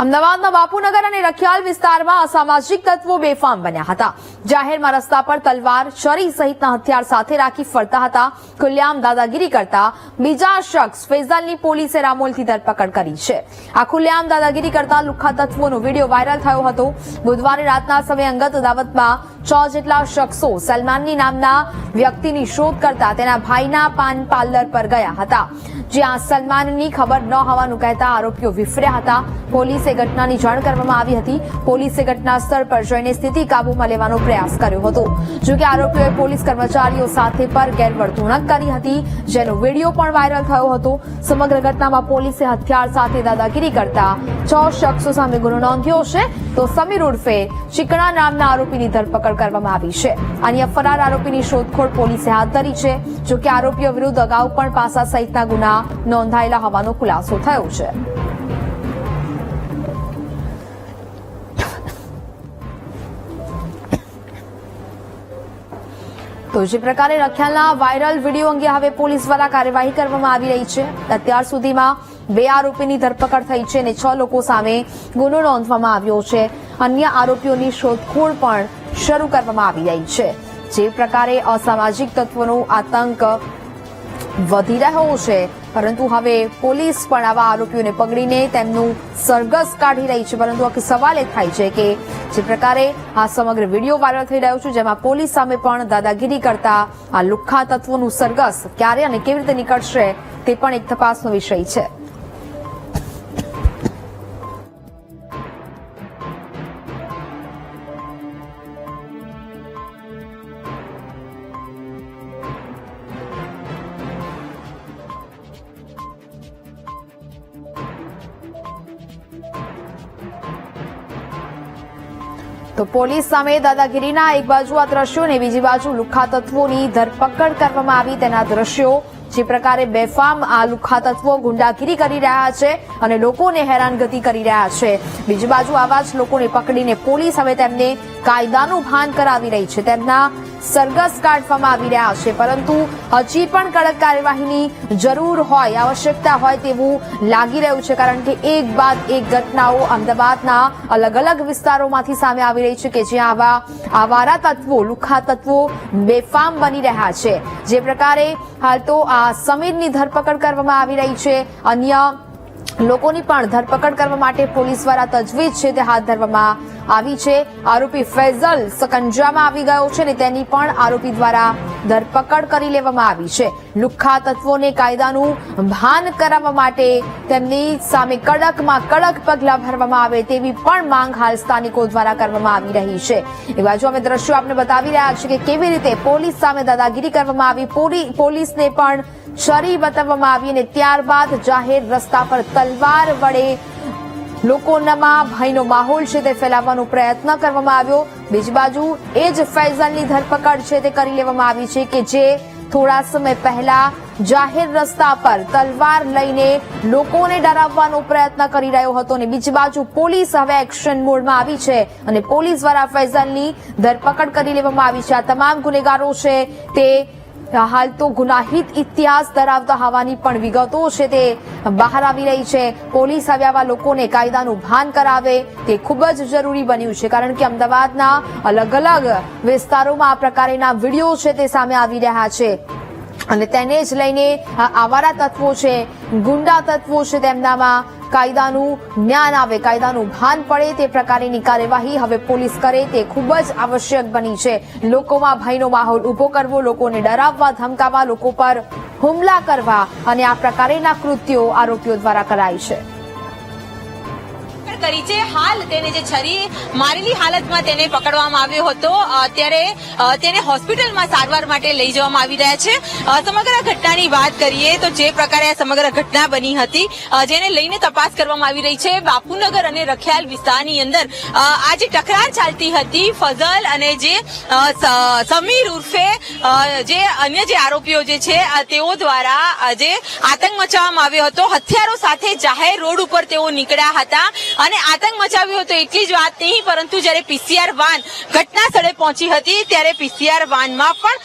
અમદાવાદના બાપુનગર અને રખિયાલ વિસ્તારમાં અસામાજિક તત્વો બેફામ બન્યા હતા। જાહેરમાં રસ્તા પર તલવાર, છરી સહિતના હથિયાર સાથે રાખી ફરતા હતા। ખુલ્લેઆમ દાદાગીરી કરતા બીજા શખ્સ ફૈઝલની પોલીસે રામોલથી ધરપકડ કરી છે। આ ખુલ્લેઆમ દાદાગીરી કરતા લુખ્ખા તત્વોનો વિડીયો વાયરલ થયો હતો। બુધવારે રાતના સમયે અંગત દાવતમાં 6 જેટલા શખ્સો સલમાનની નામના વ્યક્તિની શોધ કરતા તેના ભાઈના પાન પાર્લર પર ગયા હતા, જ્યાં સલમાનની ખબર ન હોવાનું કહેતા આરોપીઓ વિફર્યા હતા। પોલીસે ઘટનાની જાણ કરવામાં આવી હતી। પોલીસે ઘટના સ્થળ પર જઈને સ્થિતિ કાબૂમાં લેવાનો પ્રયાસ કર્યો હતો। જોકે આરોપીઓએ પોલીસ કર્મચારીઓ સાથે પર ગેરવર્તણૂક કરી હતી, જેનો વિડીયો પણ વાયરલ થયો હતો। સમગ્ર ઘટનામાં પોલીસે હથિયાર સાથે દાદાગીરી કરતા 6 શખ્સો સામે ગુનો નોંધ્યો છે, તો સમીર ઉર્ફે ચીકણા નામના આરોપીની ધરપકડ કરવામાં આવી છે। અન્ય ફરાર આરોપીની શોધખોળ પોલીસે હાથ ધરી છે। જોકે આરોપીઓ વિરુદ્ધ અગાઉ પણ પાસા સહિતના ગુના નોંધાયેલા હોવાનો ખુલાસો થયો છે। તો જે પ્રકારે રખિયાલના વાયરલ વિડીયો અંગે હવે પોલીસ દ્વારા કાર્યવાહી કરવામાં આવી રહી છે। અત્યાર સુધીમાં 2 આરોપીની ધરપકડ થઈ છે અને 6 લોકો સામે ગુનો નોંધવામાં આવ્યો છે। અન્ય આરોપીઓની શોધખોળ પણ શરૂ કરવામાં આવી રહી છે। જે પ્રકારે અસામાજિક તત્વોનો આતંક વધી રહ્યો છે, પરંતુ હવે પોલીસ પણ આવા આરોપીઓને પકડીને તેમનું સરઘસ કાઢી રહી છે। પરંતુ આ સવાલ એ થાય છે કે જે પ્રકારે આ સમગ્ર વિડીયો વાયરલ થઈ રહ્યો છે, જેમાં પોલીસ સામે પણ દાદાગીરી કરતા આ લુખ્ખા તત્વોનું સરઘસ ક્યારે અને કેવી રીતે નીકળશે તે પણ એક તપાસનો વિષય છે। તો પોલીસ સામે દાદાગીરીના એક બાજુ આ દ્રશ્યો અને બીજી બાજુ લુખ્ખા તત્વોની ધરપકડ કરવામાં આવી તેના દ્રશ્યો। જે પ્રકારે બેફામ આ લુખ્ખા તત્વો ગુંડાગીરી કરી રહ્યા છે અને લોકોને હેરાનગતિ કરી રહ્યા છે, બીજી બાજુ આવા જ લોકોને પકડીને પોલીસ હવે તેમને કાયદાનું ભાન કરાવી રહી છે, તેમના સરઘસ કાઢવામાં આવી રહ્યા છે। પરંતુ હજી પણ કડક કાર્યવાહીની જરૂર હોય, આવશ્યકતા હોય તેવું લાગી રહ્યું છે, કારણ કે એક બાદ એક ઘટનાઓ અમદાવાદના અલગ અલગ વિસ્તારોમાંથી સામે આવી રહી છે કે જ્યાં આવા આવારા તત્વો, લુખ્ખા તત્વો બેફામ બની રહ્યા છે। જે પ્રકારે હાલ તો આ સમીરની ધરપકડ કરવામાં આવી રહી છે, અન્ય લોકોની પણ ધરપકડ કરવા માટે પોલીસ દ્વારા તજવીજ છે તે હાથ ધરવામાં આવી છે। આરોપી ફૈઝલ સકંજામાં આવી ગયો છે અને તેની પણ આરોપી દ્વારા ધરપકડ કરી લેવામાં આવી છે। લુખ્ખા તત્વોને કાયદાનું ભાન કરાવવા માટે તેમની સામે કડકમાં કડક પગલાં ભરવામાં આવે તેવી પણ માંગ હાલ સ્થાનિકો દ્વારા કરવામાં આવી રહી છે। એ બાજુ અમે દ્રશ્યો આપને બતાવી રહ્યા છીએ કે કેવી રીતે પોલીસ સામે દાદાગીરી કરવામાં આવી, પોલીસને પણ છરી બતાવવામાં આવી અને ત્યારબાદ જાહેર રસ્તા પર તલવાર વડે લોકોનામાં ભયનો માહોલ છે તે ફેલાવવાનો પ્રયત્ન કરવામાં આવ્યો। બીજી બાજુ એ જ ફૈઝલની ધરપકડ છે તે કરી લેવામાં આવી છે કે જે થોડા સમય પહેલા જાહેર રસ્તા પર તલવાર લઈને લોકોને ડરાવવાનો પ્રયત્ન કરી રહ્યો હતો અને બીજી બાજુ પોલીસ હવે એક્શન મોડમાં આવી છે અને પોલીસ દ્વારા ફૈઝલની ધરપકડ કરી લેવામાં આવી છે। આ તમામ ગુનેગારો છે તે હાલ તો ગુનાહિત ઇતિહાસ ધરાવતા હોવાની પણ વિગતો છે તે બહાર આવી રહી છે। પોલીસ હવે આવા લોકોને કાયદાનું ભાન કરાવે તે ખૂબ જ જરૂરી બન્યું છે, કારણ કે અમદાવાદના અલગ અલગ વિસ્તારોમાં આ પ્રકારના વિડીયો છે તે સામે આવી રહ્યા છે અને તેને જ લઈને આવારા તત્વો છે, ગુંડા તત્વો છે, તેમનામાં કાયદાનું જ્ઞાન આવે, કાયદાનું ભાન પડે તે પ્રકારની કાર્યવાહી હવે પોલીસ કરે તે ખૂબ જ આવશ્યક બની છે। લોકોમાં ભયનો માહોલ ઉભો કરવો, લોકોને ડરાવવા, ધમકાવવા, લોકો પર હુમલા કરવા અને આ પ્રકારના કૃત્યો આરોપીઓ દ્વારા કરાય છે। કરી છે હાલ તેને જે છરી મારેલી હાલતમાં તેને પકડવામાં આવ્યો હતો, અત્યારે તેને હોસ્પિટલમાં સારવાર માટે લઈ જવામાં આવી રહ્યા છે। સમગ્ર ઘટનાની વાત કરીએ તો જે પ્રકારે સમગ્ર ઘટના બની હતી જેને લઈને તપાસ કરવામાં આવી રહી છે બાપુનગર અને રખિયાલ વિસ્તારની અંદર આ જે તકરાર ચાલતી હતી ફઝલ અને જે સમીર ઉર્ફે જે અન્ય જે આરોપીઓ જે છે તેઓ દ્વારા જે આતંક મચાવવામાં આવ્યો હતો, હથિયારો સાથે જાહેર રોડ ઉપર તેઓ નીકળ્યા હતા અને આતંક મચાવ્યો હતો. એટલી જ વાત નહીં, પરંતુ જ્યારે પીસીઆર વાન ઘટના સ્થળે પહોંચી હતી ત્યારે પીસીઆર વાનમાં પણ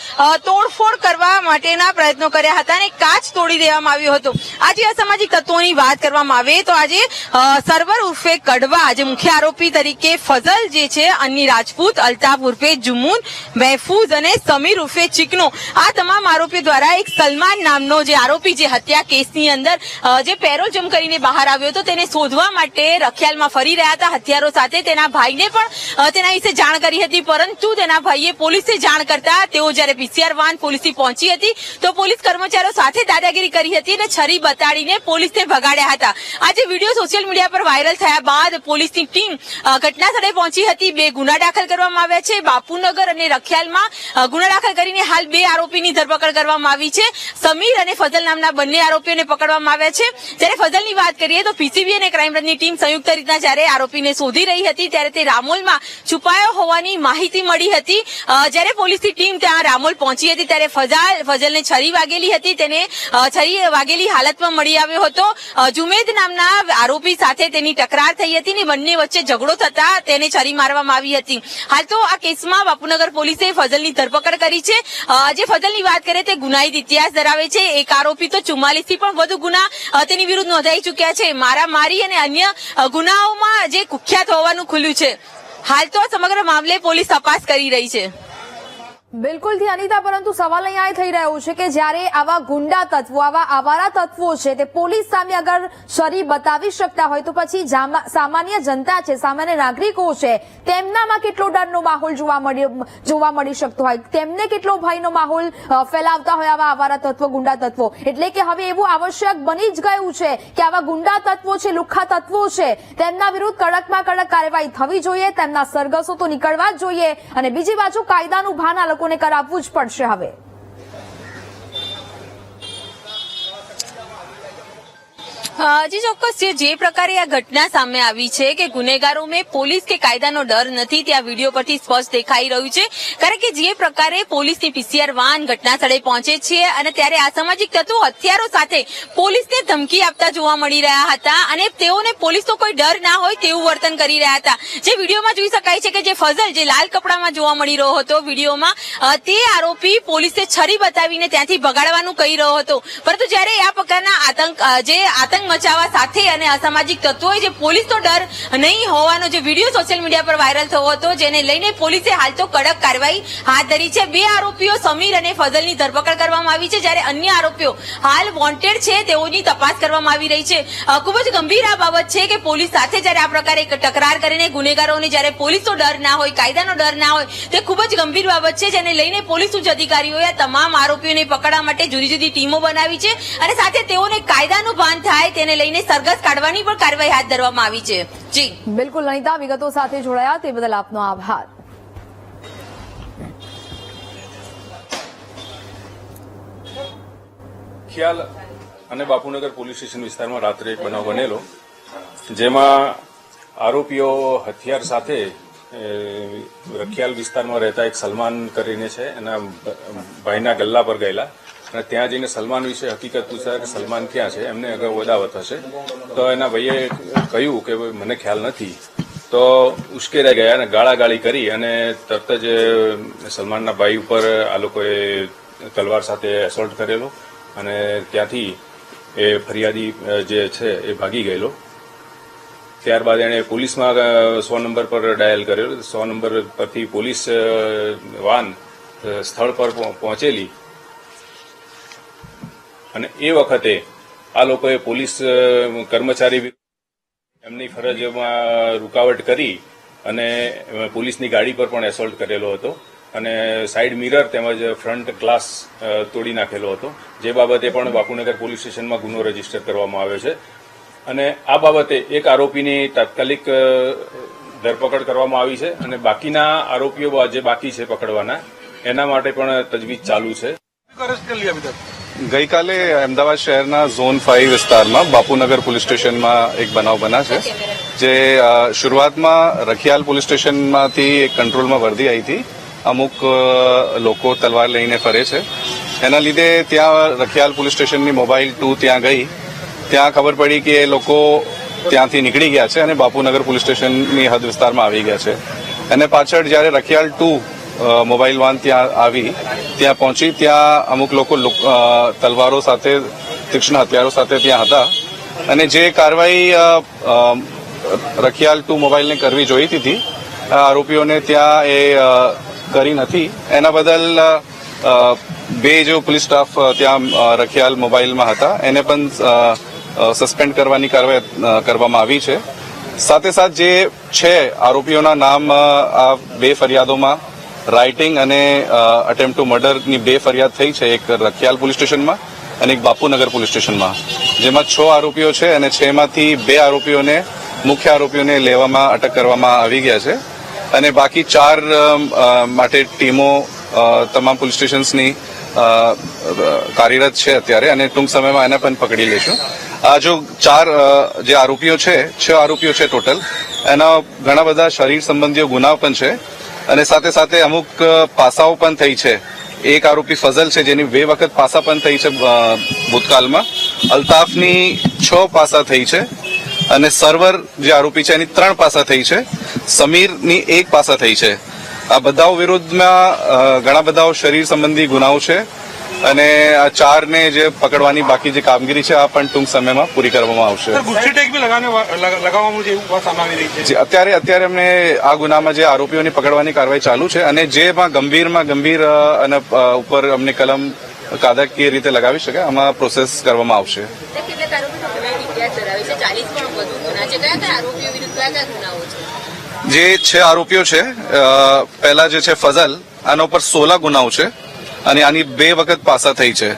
તોડફોડ કરવા માટેના પ્રયત્નો કર્યા હતા અને કાચ તોડી દેવામાં આવ્યો હતો. આજે અસામાજિક તત્વોની વાત કરવામાં આવે તો આજે સરવર ઉર્ફે કડવા, જે મુખ્ય આરોપી તરીકે ફઝલ જે છે, અન્ની રાજપૂત, અલ્તાફ ઉર્ફે જુમૂન, મહેફૂઝ અને સમીર ઉર્ફે ચિકનો, આ તમામ આરોપીઓ દ્વારા એક સલમાન નામનો જે આરોપી જે હત્યા કેસની અંદર જે પેરોલ જમ કરીને બહાર આવ્યો હતો તેને શોધવા માટે રખિયાલમાં ફરી રહ્યા હતા હથિયારો સાથે. તેના ભાઈને પણ તેના વિશે જાણ કરી હતી, પરંતુ તેના ભાઈએ પોલીસે જાણ કરતા તેઓ જ્યારે પીસીઆર વાન પોલીસથી પહોંચી હતી તો પોલીસ કર્મચારીઓ સાથે દાદાગીરી કરી હતી અને છરી બતાડીને પોલીસને ભગાડ્યા હતા. આજે વિડીયો સોશિયલ મીડિયા પર વાયરલ થયા બાદ પોલીસની ટીમ ઘટના સ્થળે પહોંચી હતી. 2 ગુના દાખલ કરવામાં આવ્યા છે. બાપુનગર અને રખિયાલમાં ગુના દાખલ કરીને હાલ 2 આરોપીની ધરપકડ કરવામાં આવી છે. સમીર અને ફઝલ નામના બંને આરોપીઓને પકડવામાં આવ્યા છે. જ્યારે ફઝલની વાત કરીએ તો પીસીબી અને ક્રાઇમ બ્રાન્ચની ટીમ સંયુક્ત રીતના જ્યારે આરોપીને શોધી રહી હતી ત્યારે તે રામોલમાં છુપાયો હોવાની માહિતી મળી હતી. જ્યારે પોલીસની ટીમ ત્યાં રામોલ પહોંચી હતી ત્યારે ફઝલને છરી વાગેલી હતી. તેને છરી વાગેલી હાલતમાં મળી આવ્યો હતો. જુમેદ નામના આરોપી સાથે તેની તકરાર થઈ હતી અને બંને વચ્ચે ઝઘડો થતા તેને છરી મારવામાં આવી હતી. હાલ તો આ કેસમાં બાપુનગર પોલીસે ફઝલની ધરપકડ કરી છે. જે ફઝલની વાત કરીએ તે ગુનાહિત ઇતિહાસ ધરાવે છે. એક આરોપી તો 44 થી પણ વધુ ગુના તેની વિરુદ્ધ નોંધાઈ ચૂક્યા છે. મારામારી અને અન્ય ગુનાઓમાં જે કુખ્યાત હોવાનું ખુલ્યું છે. હાલ તો સમગ્ર મામલે પોલીસ તપાસ કરી રહી છે. બિલકુલ થી અનિતા, પરંતુ સવાલ અહીંયા એ થઈ રહ્યો છે કે જ્યારે આવા ગુંડા તત્વો, આવા આવારા તત્વો છે તે પોલીસ સામે અગર શરી બતાવી શકતા હોય તો પછી સામાન્ય જનતા છે, સામાન્ય નાગરિકો છે, તેમનામાં કેટલો ડરનો માહોલ જોવા મળી શકતો હોય, તેમને કેટલો ભયનો માહોલ ફેલાવતા હોય આવા આવારા તત્વો, ગુંડા તત્વો. એટલે કે હવે એવું આવશ્યક બની જ ગયું છે કે આવા ગુંડા તત્વો છે, લુખ્ખા તત્વો છે, તેમના વિરુદ્ધ કડકમાં કડક કાર્યવાહી થવી જોઈએ, તેમના સરઘસો તો નીકળવા જ જોઈએ અને બીજી બાજુ કાયદાનું ભાન આ લોકોને કરાવવું જ પડશે. હવે જી ચોક્કસ, જે પ્રકારે આ ઘટના સામે આવી છે કે ગુનેગારો મેં પોલીસ કે કાયદાનો ડર નથી, ત્યાં વિડીયો પરથી સ્પષ્ટ દેખાઈ રહ્યું છે. કારણ કે જે પ્રકારે પોલીસની પીસીઆર વાન ઘટના સ્થળે પહોંચે છે અને ત્યારે અસામાજિક તત્વો હથિયારો સાથે પોલીસને ધમકી આપતા જોવા મળી રહ્યા હતા અને તેઓને પોલીસનો કોઈ ડર ના હોય તેવું વર્તન કરી રહ્યા હતા. જે વિડીયોમાં જોઈ શકાય છે કે જે ફઝલ, જે લાલ કપડામાં જોવા મળી રહ્યો હતો વિડીયોમાં, તે આરોપી પોલીસને છરી બતાવીને ત્યાંથી ભગાડવાનું કહી રહ્યો હતો. પરંતુ જ્યારે આ પ્રકારના આતંક મચાવવા સાથે અને અસામાજિક તત્વોએ જે પોલીસનો ડર નહીં હોવાનો જે વિડીયો સોશિયલ મીડિયા પર વાયરલ થયો હતો, જેને લઈને પોલીસે હાલ તો કડક કાર્યવાહી હાથ ધરી છે. 2 આરોપીઓ સમીર અને ફઝલની ધરપકડ કરવામાં આવી છે, જ્યારે અન્ય આરોપીઓ હાલ વોન્ટેડ છે, તેઓની તપાસ કરવામાં આવી રહી છે. ખૂબ જ ગંભીર આ બાબત છે કે પોલીસ સાથે જ્યારે આ પ્રકારે તકરાર કરીને ગુનેગારોને જ્યારે પોલીસનો ડર ના હોય, કાયદાનો ડર ના હોય, તે ખૂબ જ ગંભીર બાબત છે, જેને લઈને પોલીસ ઉચ્ચ અધિકારીઓએ આ તમામ આરોપીઓને પકડવા માટે જુદી જુદી ટીમો બનાવી છે અને સાથે તેઓને કાયદાનું ભાન થાય તેને લઈને સરઘસ કાઢવાની પણ કાર્યવાહી હાથ ધરવામાં આવી છે. જી બિલકુલ અનિતા, વિગતો સાથે જોડાયા તે બદલ આપનો આભાર. ખ્યાલ અને બાપુનગર પોલીસ સ્ટેશન વિસ્તારમાં રાત્રે એક બનાવ બનેલો, જેમાં આરોપીઓ હથિયાર સાથે રખિયાલ વિસ્તારમાં રહેતા એક સલમાન કરીને છે એના ભાઈના ગલ્લા પર ગયેલા અને ત્યાં જઈને સલમાન વિશે હકીકત પૂછ્યા કે સલમાન ક્યાં છે. એમને અગાઉ અદાવત હશે તો એના ભાઈએ કહ્યું કે મને ખ્યાલ નથી, તો ઉશ્કેરાઈ ગયા અને ગાળાગાળી કરી અને તરત જ સલમાનના ભાઈ ઉપર આ લોકોએ તલવાર સાથે એસોલ્ટ કરેલો અને ત્યાંથી એ ફરિયાદી જે છે એ ભાગી ગયેલો. ત્યારબાદ એણે પોલીસમાં 100 નંબર પર ડાયલ કર્યો. 100 નંબર પરથી પોલીસ વાન સ્થળ પર પહોંચેલી અને એ વખતે આ લોકોએ પોલીસ કર્મચારી એમની ફરજમાં રૂકાવટ કરી અને પોલીસની ગાડી પર પણ એસોલ્ટ કરેલો હતો અને સાઇડ મિરર તેમજ ફ્રન્ટ ગ્લાસ તોડી નાખેલો હતો, જે બાબતે પણ બાપુનગર પોલીસ સ્ટેશનમાં ગુનો રજીસ્ટર કરવામાં આવ્યો છે. અને આ બાબતે એક આરોપીની તાત્કાલિક ધરપકડ કરવામાં આવી છે અને બાકીના આરોપીઓ જે બાકી છે પકડવાના એના માટે પણ તજવીજ ચાલુ છે. ગઈકાલે અમદાવાદ શહેરના ઝોન 5 વિસ્તારમાં બાપુનગર પોલીસ સ્ટેશનમાં એક બનાવ બના છે, જે શરૂઆતમાં રખિયાલ પોલીસ સ્ટેશનમાંથી એક કંટ્રોલમાં વર્દી આવી હતી. અમુક લોકો તલવાર લઈને ફરે છે, એના લીધે ત્યાં રખિયાલ પોલીસ સ્ટેશનની મોબાઈલ 2 ત્યાં ગઈ. ત્યાં ખબર પડી કે એ લોકો ત્યાંથી નીકળી ગયા છે અને બાપુનગર પોલીસ સ્ટેશનની હદ વિસ્તારમાં આવી ગયા છે. અને પાછળ જ્યારે રખિયાલ 2 મોબાઈલ વાન ત્યાં પહોંચી, ત્યાં અમુક લોકો તલવારો સાથે, તીક્ષ્ણ હથિયારો સાથે ત્યાં હતા અને જે કાર્યવાહી રખિયાલ 2 મોબાઈલને કરવી જોઈતી હતી, આરોપીઓને ત્યાં એ કરી નથી. એના બદલ 2 જો પોલીસ સ્ટાફ ત્યાં રખિયાલ મોબાઈલમાં હતા એને પણ સસ્પેન્ડ કરવાની કાર્યવાહી કરવામાં આવી છે. સાથે સાથ જે છે આરોપીઓના નામ આ 2 ફરિયાદોમાં રાઇટિંગ અને અટેમ્પ્ટ ટુ મર્ડરની 2 ફરિયાદ થઈ છે, એક રખિયાલ પોલીસ સ્ટેશનમાં અને એક બાપુનગર પોલીસ સ્ટેશનમાં, જેમાં 6 આરોપીઓ છે અને 6 માંથી 2 મુખ્ય આરોપીઓને લેવામાં અટક કરવામાં આવી ગયા છે અને બાકી 4 માટે ટીમો તમામ પોલીસ સ્ટેશન્સની કાર્યરત છે અત્યારે અને ટૂંક સમયમાં એને પણ પકડી લેશું. આ જો 4 જે આરોપીઓ છે, 6 આરોપીઓ છે ટોટલ, એના ઘણા બધા શરીર સંબંધીઓ ગુનાઓ પણ છે અને સાથે સાથે અમુક પાસાઓ પણ થઈ છે. એક આરોપી ફઝલ છે જેની 2 વખત પાસા પણ થઈ છે ભૂતકાળમાં. અલ્તાફની 6 પાસા થઈ છે અને સર્વર જે આરોપી છે એની 3 પાસા થઈ છે. સમીરની 1 પાસા થઈ છે. આ બધાઓ વિરુદ્ધમાં ઘણા બધા શરીર સંબંધી ગુનાઓ છે અને આ 4ને જે પકડવાની બાકી જે કામગીરી છે આ પણ ટૂંક સમયમાં પૂરી કરવામાં આવશે. અત્યારે અમને આ ગુનામાં જે આરોપીઓની પકડવાની કાર્યવાહી ચાલુ છે અને જેમાં ગંભીર અને ઉપર અમને કલમ કાયદાકીય રીતે લગાવી શકે આમાં પ્રોસેસ કરવામાં આવશે. જે 6 આરોપીઓ છે, પહેલા જે છે ફઝલ, આના ઉપર 16 ગુનાઓ છે અને આની 2 વખત પાસા થઈ છે.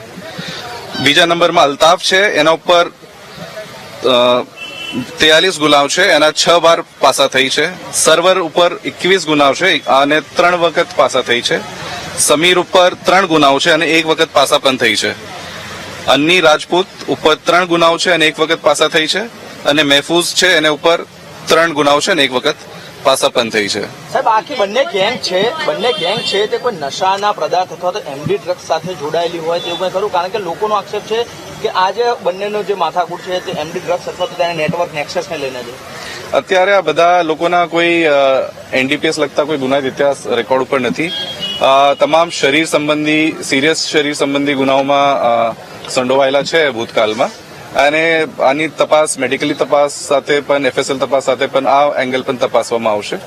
બીજા નંબરમાં અલ્તાફ છે, એના ઉપર 43 ગુનાઓ છે, એના 6 વાર પાસા થઈ છે. સર્વર ઉપર 21 ગુનાઓ છે અને 3 વખત પાસા થઈ છે. સમીર ઉપર 3 ગુનાઓ છે અને 1 વખત પાસા પણ થઈ છે. અન્ની રાજપૂત ઉપર 3 ગુનાઓ છે અને 1 વખત પાસા થઈ છે અને મહેફૂઝ છે એને ઉપર 3 ગુનાઓ છે અને 1 વખત પાસા પણ થઈ છે. સાહેબ, આખી બંને ગેંગ છે તે કોઈ નશાના પદાર્થ અથવા તો એમડી ડ્રગ્સ સાથે જોડાયેલી હોય તેવું કંઈ ખરું? કારણ કે લોકોનો આક્ષેપ છે કે આ જે બંનેનો જે માથાકૂટ છે તે એમડી ડ્રગ્સ અથવા તો તેના નેટવર્ક નેક્સસને લઈને છે. અત્યારે આ બધા લોકોના કોઈ એનડીપીએસ લગતા કોઈ ગુનાહિત ઇતિહાસ રેકોર્ડ ઉપર નથી. તમામ સિરિયસ શરીર સંબંધી ગુનાઓમાં સંડોવાયેલા છે ભૂતકાળમાં અને આની તપાસ મેડિકલી તપાસ સાથે પણ એફએસએલ તપાસ સાથે પણ આ એંગલ પણ તપાસવામાં આવશે.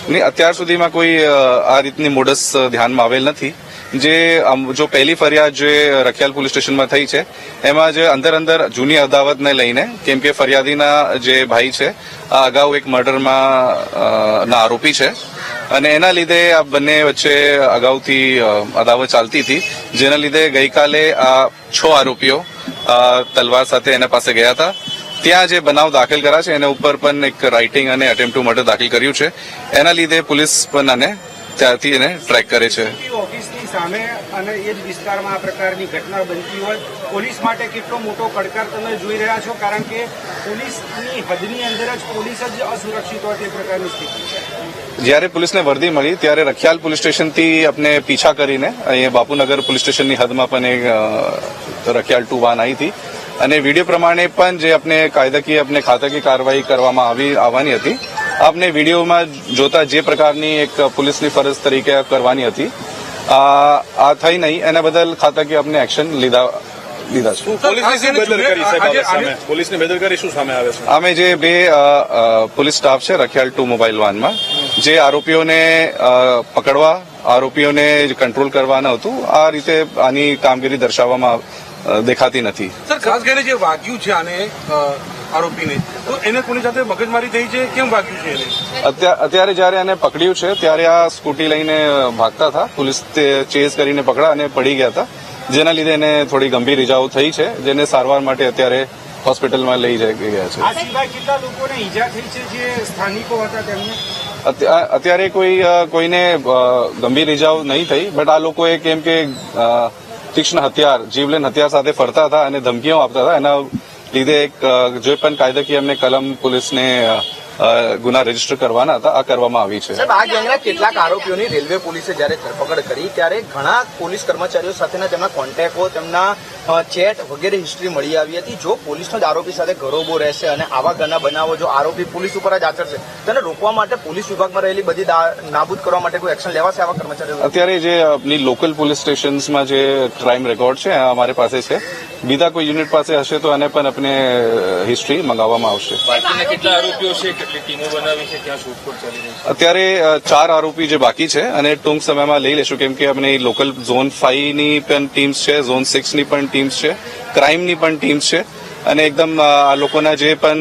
નહીં, અત્યાર સુધીમાં કોઈ આ રીતની મોડસ ધ્યાનમાં આવેલ નથી. જો પહેલી ફરિયાદ જે રખિયાલ પોલીસ સ્ટેશનમાં થઈ છે એમાં જે અંદર જૂની અદાવતને લઈને, કેમ કે ફરિયાદીના જે ભાઈ છે આ અગાઉ એક મર્ડરમાં ના આરોપી છે અને એના લીધે આ બંને વચ્ચે અગાઉથી અદાવત ચાલતી હતી, જેના લીધે ગઈકાલે આ 6 આરોપીઓ તલવાર સાથે એના પાસે ગયા હતા. ત્યાં જે બનાવ દાખલ કર્યા છે એના ઉપર પણ એક રાઇટિંગ અને અટેમ્પ્ટ ટુ મર્ડર દાખલ કર્યું છે. એના લીધે પોલીસ પણ આને ત્યારથી એને ટ્રેક કરે છે. ઓફિસની સામે અને એ જ વિસ્તારમાં આ પ્રકારની ઘટના બનતી હોય, પોલીસ માટે કેટલો મોટો પડકાર તમે જોઈ રહ્યા છો? કારણ કે પોલીસની હદની અંદર જ પોલીસ જ અસુરક્ષિત હોય તે પ્રકારની સ્થિતિ છે. જ્યારે પોલીસને વર્દી મળી ત્યારે રખિયાલ પોલીસ સ્ટેશનથી આપણે પીછા કરીને અહીંયા બાપુનગર પોલીસ સ્ટેશનની હદમાં પણ એક રખિયાલ 2 વાન આવી હતી અને વિડીયો પ્રમાણે પણ જે આપણે કાયદાકીય ખાતાકીય કાર્યવાહી કરવામાં આવવાની હતી, આપને વિડીયોમાં જોતા જે પ્રકારની એક પોલીસની ફરજ તરીકે કરવાની હતી આ થઈ નહીં, એના બદલ ખાતાકીય આપણે એક્શન લીધા છે. પોલીસની બેદરકારી શું સામે આવે છે? અમે જે 2 પોલીસ સ્ટાફ છે રખિયાલ 2 મોબાઈલ વાનમાં, જે આરોપીઓને પકડવા, આરોપીઓને કંટ્રોલ કરવાના હતું, આ રીતે આની કામગીરી દર્શાવવામાં દેખાતી નથી. સર, ખાસ કરીને જે વાગ્યું છે આને આરોપીને, તો એને કોની સાથે મગજમારી થઈ છે? કેમ વાગ્યું છે એને? અત્યારે જયારે એને પકડ્યું છે ત્યારે આ સ્કૂટી લઈને ભાગતા હતા, પોલીસ ચેઝ કરીને પકડા અને પડી ગયા હતા, જેના લીધે એને થોડી ગંભીર ઇજાઓ થઈ છે, જેને સારવાર માટે અત્યારે હોસ્પિટલમાં લઈ ગયા છે. આ સિવાય કેટલા લોકોને ઈજા થઈ છે જે સ્થાનિકો હતા તેમને? અત્યારે કોઈને ગંભીર ઇજાઓ નહીં થઈ, બટ આ લોકોએ કેમ કે તીક્ષ્ણ હથિયાર, જીવલેણ હથિયાર સાથે ફરતા હતા અને ધમકીઓ આપતા હતા, એના લીધે જે પણ કાયદાકીય અમને કલમ પોલીસને ગુના રજીસ્ટર કરવાના હતા આ કરવામાં આવી છે. સાહેબ, આ ગેંગના કેટલાક આરોપીઓની રેલવે પોલીસે જ્યારે ધરપકડ કરી ત્યારે ઘણા પોલીસ કર્મચારીઓ સાથેના તેમના કોન્ટેક્ટો, તેમના ચેટ વગેરે હિસ્ટ્રી મળી આવી હતી. જો પોલીસનો જ આરોપી સાથે ઘરોબો રહેશે અને આવા ઘણા બનાવો જો આરોપી પોલીસ ઉપર જ આચરશે તેને રોકવા માટે પોલીસ વિભાગમાં રહેલી બધી નાબૂદ કરવા માટે કોઈ એક્શન લેવાશે આવા કર્મચારીઓ? અત્યારે જે આપની લોકલ પોલીસ સ્ટેશન્સમાં જે ક્રાઇમ રેકોર્ડ છે અમારી પાસે છે. બીજા કોઈ યુનિટ પાસે હશે તો એને પણ આપણે હિસ્ટ્રી મંગાવવામાં આવશે. કેટલા આરોપીઓ છે, કેટલી ટીમો બનાવી છે, ક્યાં શોધખોળ ચાલી રહી છે? અત્યારે 4 આરોપી જે બાકી છે અને ટૂંક સમયમાં લઈ લેશું કેમ કે આપણે લોકલ ઝોન 5 ની પણ ટીમ્સ છે, ઝોન 6 ની પણ ટીમ્સ છે, ક્રાઇમની પણ ટીમ્સ છે અને એકદમ આ લોકોના જે પણ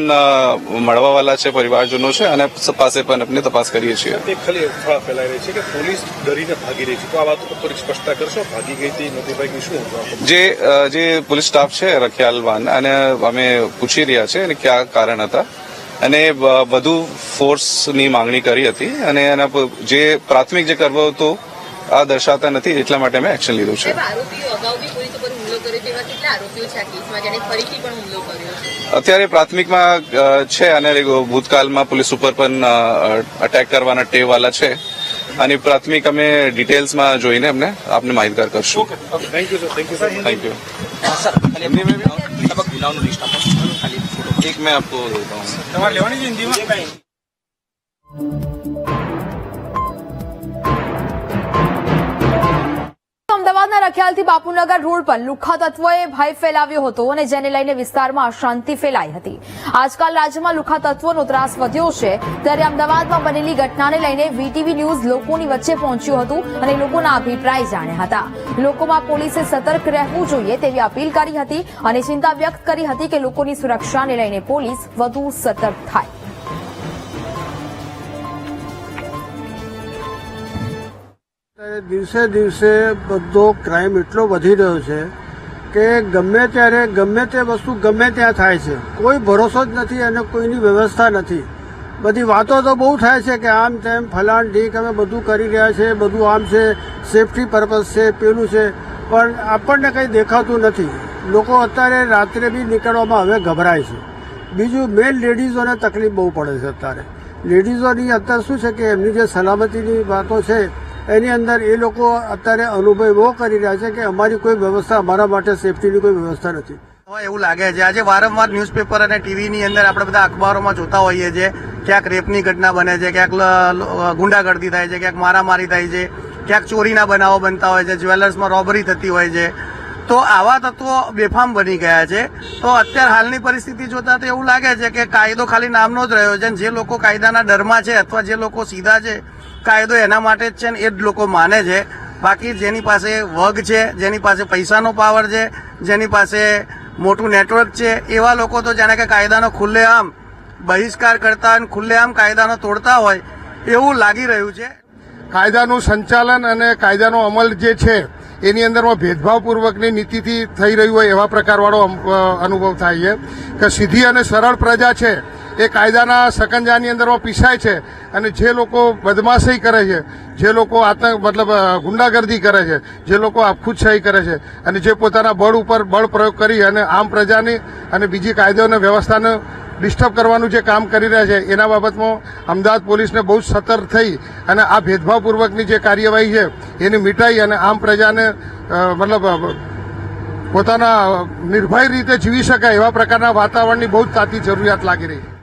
મળવાવાળા છે, પરિવારજનો છે અને પાસે પણ આપણે તપાસ કરીએ છીએ. એક ખાલી અફવા ફેલાઈ રહી છે કે પોલીસ ડરીને ભાગી રહી છે, તો આ વાત ઉપર સ્પષ્ટતા કરશો? ભાગી ગઈ હતી, નથી ભાગી, શું જે પોલીસ સ્ટાફ છે રખિયાલવાન અને અમે પૂછી રહ્યા છે અને ક્યાં કારણ હતા અને વધુ ફોર્સની માંગણી કરી હતી અને એના જે પ્રાથમિક જે કરવો હતો આ દર્શાવતા નથી એટલા માટે મેં એક્શન લીધું છે. આરોપીઓ અગાઉ બી પોલીસ ઉપર હુમલો કર્યો છે, એવા કેટલા આરોપીઓ છે આ કેસમાં જેને ફરીથી પણ હુમલો કર્યો છે? અત્યારે પ્રાથમિકમાં છે અને ભૂતકાળમાં પોલીસ ઉપર પણ અટેક કરવાના ટેવવાળા છે અને પ્રાથમિક અમે ડિટેલ્સમાં જોઈને અમને આપને માહિતગાર કરશું. Thank you sir. Thank you. Sir, ખાલી ગુનાઓનું લિસ્ટ આપો. ખાલી ફોટો એક મેં આપકો દેતા હું. તમારે લેવાની છે હિન્દીમાં? અમદાવાદના રખિયાલથી બાપુનગર રોડ પર લુખ્ખા તત્વોએ ભય ફેલાવ્યો હતો અને જેને લઈને વિસ્તારમાં અશાંતિ ફેલાઈ હતી. આજકાલ રાજ્યમાં લુખ્ખા તત્વોનો ત્રાસ વધ્યો છે ત્યારે અમદાવાદમાં બનેલી ઘટનાને લઈને વીટીવી ન્યૂઝ લોકોની વચ્ચે પહોંચ્યું હતું અને લોકોના અભિપ્રાય જાણ્યા હતા. લોકોમાં પોલીસે સતર્ક રહેવું જોઈએ તેવી અપીલ કરી હતી અને ચિંતા વ્યક્ત કરી હતી કે લોકોની સુરક્ષાને લઈને પોલીસ વધુ સતર્ક થાય. દિવસે દિવસે બધો ક્રાઇમ એટલો વધી રહ્યો છે કે ગમે ત્યારે ગમે તે વસ્તુ ગમે ત્યાં થાય છે. કોઈ ભરોસો જ નથી અને કોઈની વ્યવસ્થા નથી. બધી વાતો તો બહુ થાય છે કે આમ તેમ ફલાણ ઢીક અમે બધું કરી રહ્યા છે, બધું આમ છે, સેફટી પર્પઝ છે, પેલું છે, પણ આપણને કંઈ દેખાતું નથી. લોકો અત્યારે રાત્રે બી નીકળવામાં હવે ગભરાય છે. બીજું મેન લેડીઝોને તકલીફ બહુ પડે છે. અત્યારે લેડીઝોની અત્યારે શું છે કે એમની જે સલામતીની વાતો છે એની અંદર એ લોકો અત્યારે અનુભવ એવો કરી રહ્યા છે કે અમારી કોઈ વ્યવસ્થા, અમારા માટે સેફટીની કોઈ વ્યવસ્થા નથી. એવું લાગે છે આજે વારંવાર ન્યૂઝપેપર અને ટીવીની અંદર આપણે બધા અખબારોમાં જોતા હોઈએ છીએ. ક્યાંક રેપની ઘટના બને છે, ક્યાંક ગુંડાગર્દી થાય છે, ક્યાંક મારામારી થાય છે, ક્યાંક ચોરીના બનાવો બનતા હોય છે, જ્વેલર્સમાં રોબરી થતી હોય છે. તો આવા તત્વો બેફામ બની ગયા છે. તો અત્યારે હાલની પરિસ્થિતિ જોતા તો એવું લાગે છે કે કાયદો ખાલી નામનો જ રહ્યો છે. જે લોકો કાયદાના ડરમાં છે અથવા જે લોકો સીધા છે, કાયદો એના માટે જ છે ને એ જ લોકો માને છે. બાકી જેની પાસે વગ છે, જેની પાસે પૈસાનો પાવર છે, જેની પાસે મોટું નેટવર્ક છે, એવા લોકો તો જાણે કે કાયદાનો ખુલ્લેઆમ બહિષ્કાર કરતા અને ખુલ્લેઆમ કાયદાનો તોડતા હોય એવું લાગી રહ્યું છે. કાયદાનું સંચાલન અને કાયદાનો અમલ જે છે એની અંદરમાં ભેદભાવપૂર્વકની નીતિથી થઈ રહ્યું હોય એવા પ્રકારવાળો અનુભવ થાય છે કે સીધી અને સરળ પ્રજા છે એ કાયદાના સકંજાની અંદરમાં પીસાય છે અને જે લોકો બદમાશી કરે છે, જે લોકો ગુંડાગર્દી કરે છે, જે લોકો આપખુદશાહી કરે છે અને જે પોતાના બળ ઉપર બળ પ્રયોગ કરી અને આમ પ્રજાની અને બીજી કાયદો અને વ્યવસ્થાને ડિસ્ટર્બ કરવાનું જે કામ કરી રહ્યા છે એના બાબતમાં અમદાવાદ પોલીસને બહુ સતર્ક થઈ અને આ ભેદભાવપૂર્વકની જે કાર્યવાહી છે એને મિટાઈ અને આમ પ્રજાને પોતાના નિર્ભય રીતે જીવી શકાય એવા પ્રકારના વાતાવરણની બહુ જ તાતી જરૂરિયાત લાગી રહી છે.